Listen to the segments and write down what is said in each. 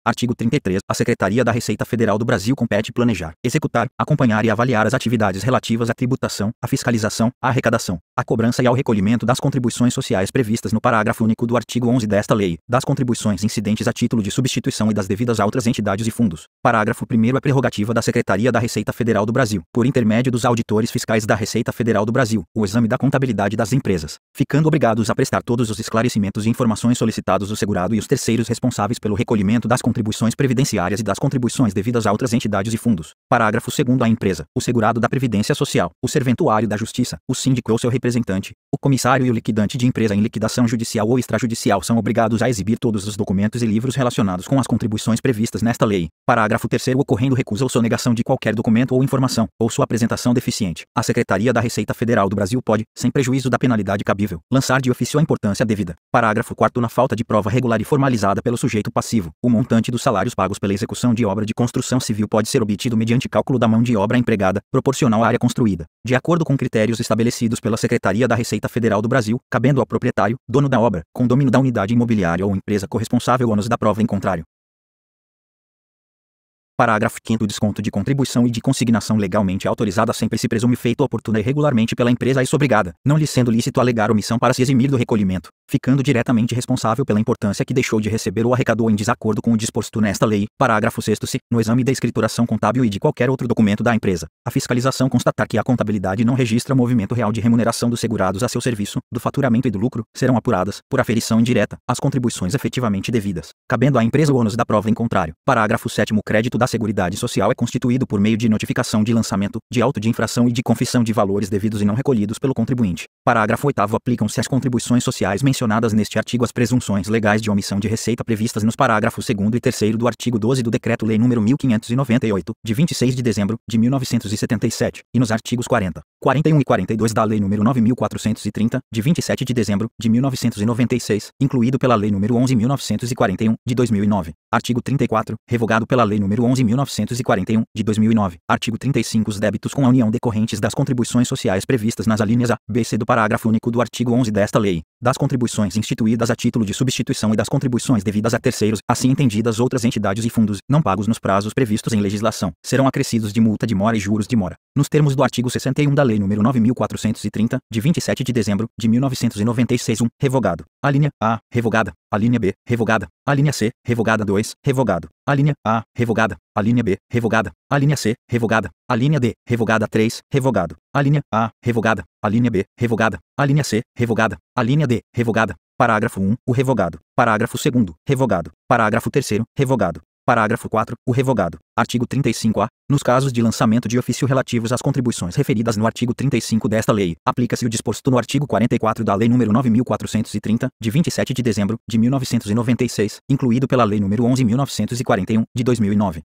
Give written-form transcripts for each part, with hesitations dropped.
Artigo 33. A Secretaria da Receita Federal do Brasil compete planejar, executar, acompanhar e avaliar as atividades relativas à tributação, à fiscalização, à arrecadação, à cobrança e ao recolhimento das contribuições sociais previstas no parágrafo único do artigo 11 desta lei, das contribuições incidentes a título de substituição e das devidas a outras entidades e fundos. Parágrafo 1º. É prerrogativa da Secretaria da Receita Federal do Brasil, por intermédio dos auditores fiscais da Receita Federal do Brasil, o exame da contabilidade das empresas, ficando obrigados a prestar todos os esclarecimentos e informações solicitados o segurado e os terceiros responsáveis pelo recolhimento das contribuições previdenciárias e das contribuições devidas a outras entidades e fundos. Parágrafo 2º. A empresa, o segurado da Previdência Social, o serventuário da Justiça, o síndico ou seu representante, o comissário e o liquidante de empresa em liquidação judicial ou extrajudicial são obrigados a exibir todos os documentos e livros relacionados com as contribuições previstas nesta lei. Parágrafo 3º. Ocorrendo recusa ou sonegação de qualquer documento ou informação, ou sua apresentação deficiente, a Secretaria da Receita Federal do Brasil pode, sem prejuízo da penalidade cabível, lançar de ofício a importância devida. Parágrafo 4º. Na falta de prova regular e formalizada pelo sujeito passivo, o montante dos salários pagos pela execução de obra de construção civil pode ser obtido mediante cálculo da mão de obra empregada, proporcional à área construída, de acordo com critérios estabelecidos pela Secretaria da Receita Federal do Brasil, cabendo ao proprietário, dono da obra, condômino da unidade imobiliária ou empresa corresponsável ônus da prova em contrário. Parágrafo 5º. O desconto de contribuição e de consignação legalmente autorizada sempre se presume feito oportuna e regularmente pela empresa a isso obrigada, não lhe sendo lícito alegar omissão para se eximir do recolhimento, ficando diretamente responsável pela importância que deixou de receber ou arrecadou em desacordo com o disposto nesta lei. Parágrafo 6º. Se, no exame da escrituração contábil e de qualquer outro documento da empresa, a fiscalização constatar que a contabilidade não registra movimento real de remuneração dos segurados a seu serviço, do faturamento e do lucro, serão apuradas, por aferição indireta, as contribuições efetivamente devidas, cabendo à empresa o ônus da prova em contrário. Parágrafo 7º. O crédito da Seguridade Social é constituído por meio de notificação de lançamento, de auto de infração e de confissão de valores devidos e não recolhidos pelo contribuinte. Parágrafo 8º. Aplicam-se às contribuições sociais mencionadas neste artigo as presunções legais de omissão de receita previstas nos parágrafos 2º e 3º do artigo 12 do Decreto-Lei nº 1598, de 26 de dezembro de 1977, e nos artigos 40, 41 e 42 da Lei nº 9430, de 27 de dezembro de 1996, incluído pela Lei nº 11.941, de 2009. Artigo 34, revogado pela Lei nº 11.941, de 2009. Artigo 35. Os débitos com a União decorrentes das contribuições sociais previstas nas alíneas A, B e C do parágrafo único do artigo 11 desta lei, das contribuições instituídas a título de substituição e das contribuições devidas a terceiros, assim entendidas outras entidades e fundos, não pagos nos prazos previstos em legislação, serão acrescidos de multa de mora e juros de mora, nos termos do artigo 61 da Lei nº 9.430, de 27 de dezembro de 1996. Revogado. Alínea A, revogada. Alínea B, revogada. Alínea C, revogada. 2, revogado. Alínea A, revogada. Alínea B, revogada. Alínea C, revogada. Alínea D, revogada. 3, revogado. Alínea A, revogada. Alínea B, revogada. Alínea C, revogada. Alínea D, revogada. Parágrafo 1. O revogado. Parágrafo 2º. Revogado. Parágrafo 3º. Revogado. Parágrafo 4. O revogado. Artigo 35-A. Nos casos de lançamento de ofício relativos às contribuições referidas no artigo 35 desta lei, aplica-se o disposto no artigo 44 da Lei nº 9.430, de 27 de dezembro de 1996, incluído pela Lei nº 11.941, de 2009.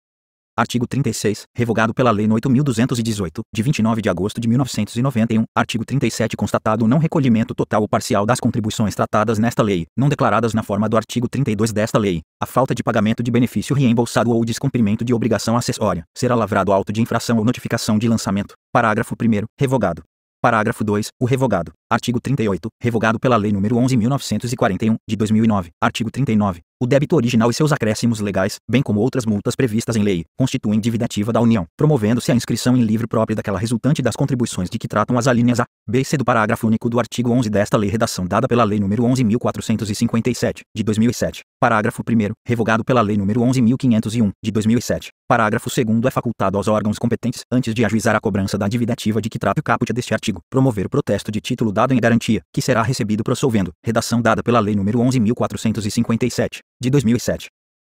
Artigo 36, revogado pela Lei 8.218, de 29 de agosto de 1991. Artigo 37. Constatado o não recolhimento total ou parcial das contribuições tratadas nesta lei, não declaradas na forma do artigo 32 desta lei, a falta de pagamento de benefício reembolsado ou descumprimento de obrigação acessória, será lavrado auto de infração ou notificação de lançamento. Parágrafo 1º. Revogado. Parágrafo 2. O revogado. Artigo 38. Revogado pela Lei nº 11.941, de 2009. Artigo 39. O débito original e seus acréscimos legais, bem como outras multas previstas em lei, constituem dívida ativa da União, promovendo-se a inscrição em livro próprio daquela resultante das contribuições de que tratam as alíneas A, B e C do parágrafo único do artigo 11 desta lei, redação dada pela Lei nº 11.457, de 2007. Parágrafo 1º. Revogado pela Lei nº 11.501, de 2007. Parágrafo 2º. É facultado aos órgãos competentes, antes de ajuizar a cobrança da dívida ativa de que trata o caput deste artigo, promover o protesto de título dado em garantia, que será recebido pro solvendo, redação dada pela Lei nº 11.457, de 2007.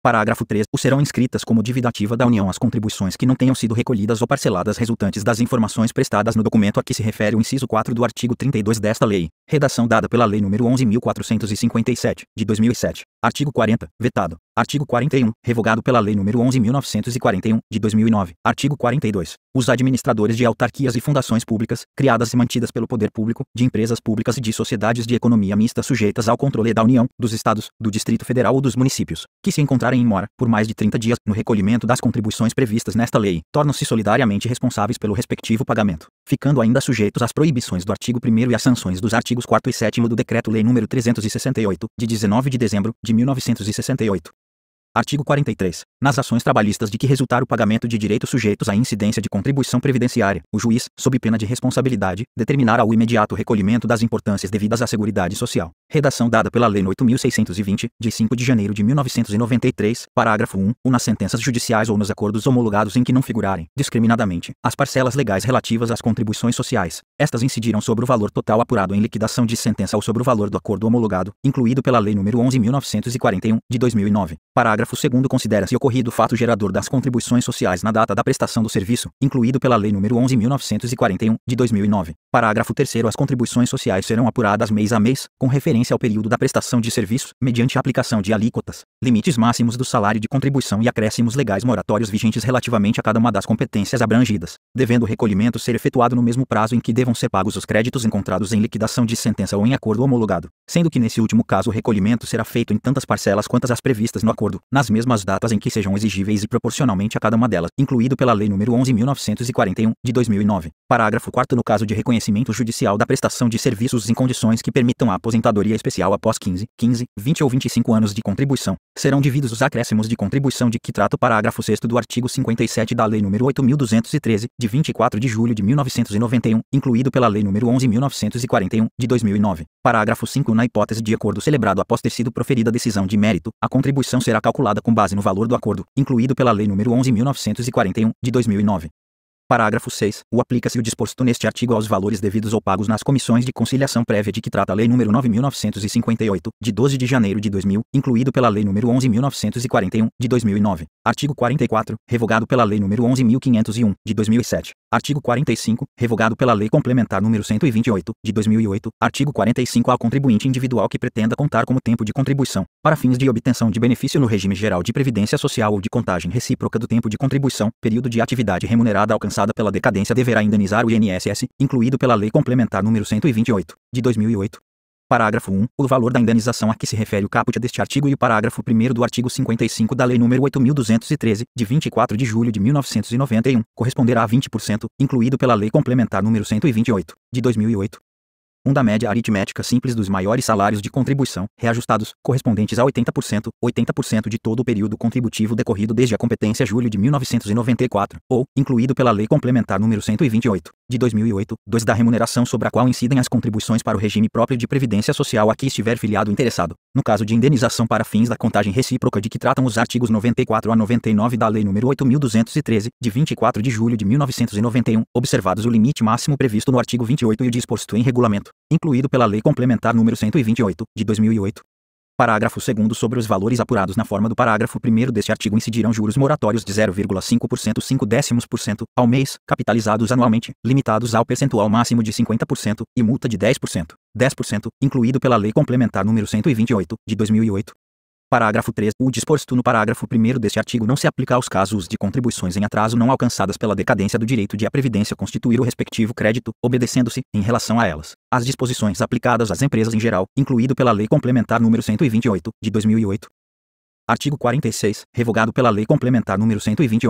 Parágrafo 3. Serão inscritas como dívida ativa da União as contribuições que não tenham sido recolhidas ou parceladas resultantes das informações prestadas no documento a que se refere o inciso 4 do artigo 32 desta lei, redação dada pela Lei nº 11.457, de 2007. Artigo 40. Vetado. Artigo 41. Revogado pela Lei nº 11.941, de 2009. Artigo 42. Os administradores de autarquias e fundações públicas, criadas e mantidas pelo poder público, de empresas públicas e de sociedades de economia mista sujeitas ao controle da União, dos Estados, do Distrito Federal ou dos municípios, que se encontrarem em mora, por mais de 30 dias, no recolhimento das contribuições previstas nesta lei, tornam-se solidariamente responsáveis pelo respectivo pagamento, ficando ainda sujeitos às proibições do artigo 1º e às sanções dos artigos 4º e 7º do Decreto-Lei nº 368, de 19 de dezembro de 1968. Artigo 43. Nas ações trabalhistas de que resultar o pagamento de direitos sujeitos à incidência de contribuição previdenciária, o juiz, sob pena de responsabilidade, determinará o imediato recolhimento das importâncias devidas à Seguridade Social. Redação dada pela Lei 8.620, de 5 de janeiro de 1993, parágrafo 1, ou nas sentenças judiciais ou nos acordos homologados em que não figurarem, discriminadamente, as parcelas legais relativas às contribuições sociais. Estas incidirão sobre o valor total apurado em liquidação de sentença ou sobre o valor do acordo homologado, incluído pela Lei nº 11.941, de 2009. Parágrafo 2º. Considera-se ocorrido o fato gerador das contribuições sociais na data da prestação do serviço, incluído pela Lei nº 11.941, de 2009. Parágrafo 3º. As contribuições sociais serão apuradas mês a mês, com referência ao período da prestação de serviço, mediante a aplicação de alíquotas, limites máximos do salário de contribuição e acréscimos legais moratórios vigentes relativamente a cada uma das competências abrangidas, devendo o recolhimento ser efetuado no mesmo prazo em que devam ser pagos os créditos encontrados em liquidação de sentença ou em acordo homologado, sendo que nesse último caso o recolhimento será feito em tantas parcelas quantas as previstas no acordo, nas mesmas datas em que sejam exigíveis e proporcionalmente a cada uma delas, incluído pela Lei nº 11.941, de 2009. Parágrafo 4º. No caso de reconhecimento judicial da prestação de serviços em condições que permitam a aposentadoria especial após 15, 20 ou 25 anos de contribuição, serão devidos os acréscimos de contribuição de que trata o parágrafo 6º do artigo 57 da Lei nº 8.213, de 24 de julho de 1991, incluído pela Lei nº 11.941, de 2009. Parágrafo 5º. Na hipótese de acordo celebrado após ter sido proferida a decisão de mérito, a contribuição será calculada com base no valor do acordo, incluído pela Lei nº 11.941, de 2009. Parágrafo 6. Aplica-se o disposto neste artigo aos valores devidos ou pagos nas comissões de conciliação prévia de que trata a Lei nº 9.958, de 12 de janeiro de 2000, incluído pela Lei nº 11.941, de 2009. Artigo 44. Revogado pela Lei nº 11.501, de 2007. Artigo 45. Revogado pela Lei Complementar nº 128, de 2008. Artigo 45. Ao contribuinte individual que pretenda contar como tempo de contribuição, para fins de obtenção de benefício no regime geral de previdência social ou de contagem recíproca do tempo de contribuição, período de atividade remunerada alcançada pela decadência deverá indenizar o INSS, incluído pela Lei Complementar nº 128, de 2008. Parágrafo 1. O valor da indenização a que se refere o caput deste artigo e o parágrafo 1º do artigo 55 da Lei nº 8.213, de 24 de julho de 1991, corresponderá a 20%, incluído pela Lei Complementar nº 128, de 2008. Da média aritmética simples dos maiores salários de contribuição, reajustados, correspondentes a 80% de todo o período contributivo decorrido desde a competência julho de 1994, ou, incluído pela Lei Complementar nº 128, de 2008, 2 da remuneração sobre a qual incidem as contribuições para o regime próprio de previdência social a que estiver filiado interessado, no caso de indenização para fins da contagem recíproca de que tratam os artigos 94 a 99 da Lei nº 8.213, de 24 de julho de 1991, observados o limite máximo previsto no artigo 28 e o disposto em regulamento, incluído pela Lei Complementar nº 128, de 2008. Parágrafo 2º. Sobre os valores apurados na forma do parágrafo 1º deste artigo incidirão juros moratórios de 0,5% 0,5% ao mês, capitalizados anualmente, limitados ao percentual máximo de 50%, e multa de 10%, incluído pela Lei Complementar nº 128, de 2008. Parágrafo 3. O disposto no parágrafo 1º deste artigo não se aplica aos casos de contribuições em atraso não alcançadas pela decadência do direito de a previdência constituir o respectivo crédito, obedecendo-se, em relação a elas, às disposições aplicadas às empresas em geral, incluído pela Lei Complementar nº 128, de 2008. Artigo 46. Revogado pela Lei Complementar nº 128.